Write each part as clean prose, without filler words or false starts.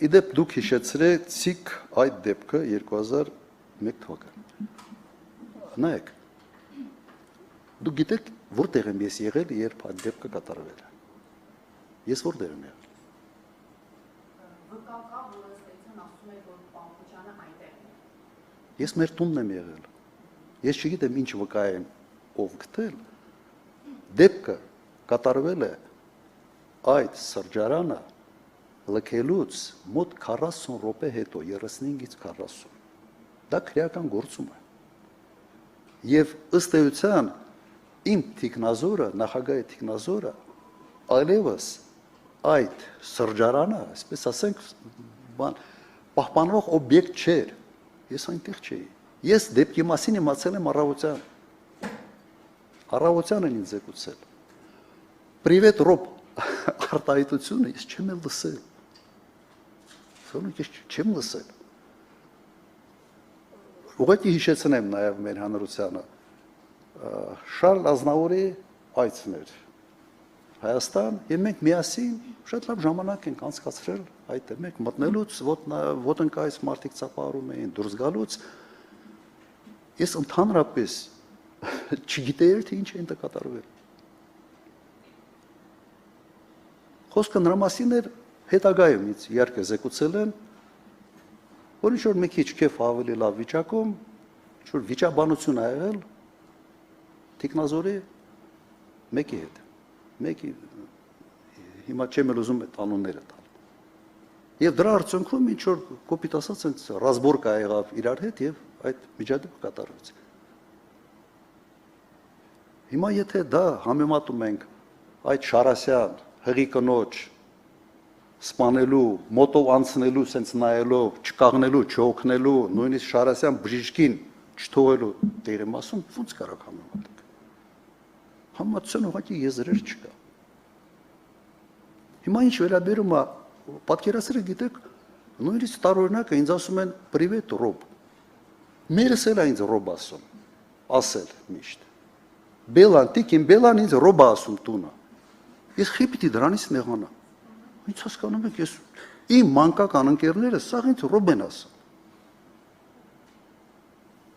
Իդեպ դուք հիշեցրեցիք այդ դեպքը 2001 թվականին։ Նայեք, դուք գիտեք, որտեղ եմ ես եղել, երբ այդ դեպքը կատարվել է։ Ես որտեղ եմ եղել։ Վկա, որ ըստ էության ասում եք, որ Պամփուչյանը այնտեղ է։ Ես մեր տունն եմ եղել։ Ես չգիտեմ ինչ վկա եմ ով գտել։ Դեպքը կատարվել է այդ սրճարանը լքելուց մոտ 40 րոպե հետո, 35-ից 40։ Դա քրեական գործում է։ Եվ ըստ էության իմ թիկնազորը, նախագահի թիկնազորը այլևս այդ սրճարանը, այսպես ասենք, պահպանվող օբյեկտ չէր։ Ես այնտեղ չէի։ Ես դեպքի մասին իմացել եմ առավոտյան։ Առավոտյան են ինձ զեկուցել։ Պրիվետ Ռոբ արտահայտությունը ես չեմ էլ լսել։ Ես չեմ լսել։ Ուղղակի հիշեցնեմ նաև մեր հանրությանը։ Շարլ Ազնավուրի այցն էր Հայաստան, եւ մենք միասին շատ լավ ժամանակ ենք անցկացրել այդտեղ։ Մենք մտնելուց ոտնկայից մարդիկ ծափահարում էին, դուրս գալուց ես ընդհանրապես չգիտեի, թե ինչ է կատարվել։ Խոսքը նրա մասին էր հետագայում ինձ իհարկե զեկուցել են, որ ինչ-որ մի քիչ քեֆ ավելի լավ վիճակում, ինչ-որ վիճաբանություն ա եղել թիկնազորի մեկի հետ։ Մեկի հիմա չեմ էլ ուզում այդ անունները տալ։ Եվ դրա արդյունքում ինչ-որ կոպիտ ասած այնց ռազմորկա եղավ իրար հետ եւ այդ միջադեպը կատարվեց։ Հիմա եթե դա համեմատում ենք այդ Շարասյան հղի կնոջ սպանելու, մոտով անցնելու, սենց նայելով, չկաղնելու, չօգնելու, նույնիսկ Շարասյան բժիշկին չթողելու դերեմ ասում, ոնց կարող համեմատենք։ Համեմատության ուղղակի եզրեր չկա։ Հիմա ինչ վերաբերում է, պատկերացրեք գիտեք, նույնիսկ տարօրինակը ինձ ասում են պրիվետ Ռոբ։ Մերս էլ է ինձ Ռոբ ասել միշտ։ Բելան, տիկին Բելան ինձ Ռոբ ասում տունը։ Ես խի պիտի դրանից նեղանամ։ Ինչ հասկանում եք, ես իմ մանկական ընկերները սաղ ինձ Ռոբ են ասում։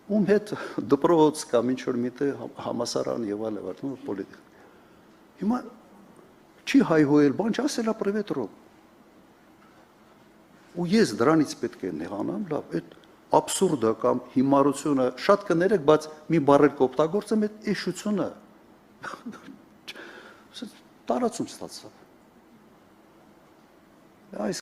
Ում հետ դպրոց կամ ինչ-որ միտեղ համասարան եւ այլն, պոլիտիկ։ Հիմա չի հայհոյել, բան չասելա պրիվետ Ռոբ։ Ու ես դրանից պետք է նեղանամ, լավ, այդ աբսուրդը կամ հիմարությունը շատ կներեք, բայց մի բառեր կօգտագործեմ, այդ էշությունը տարածում ստացավ։ Այս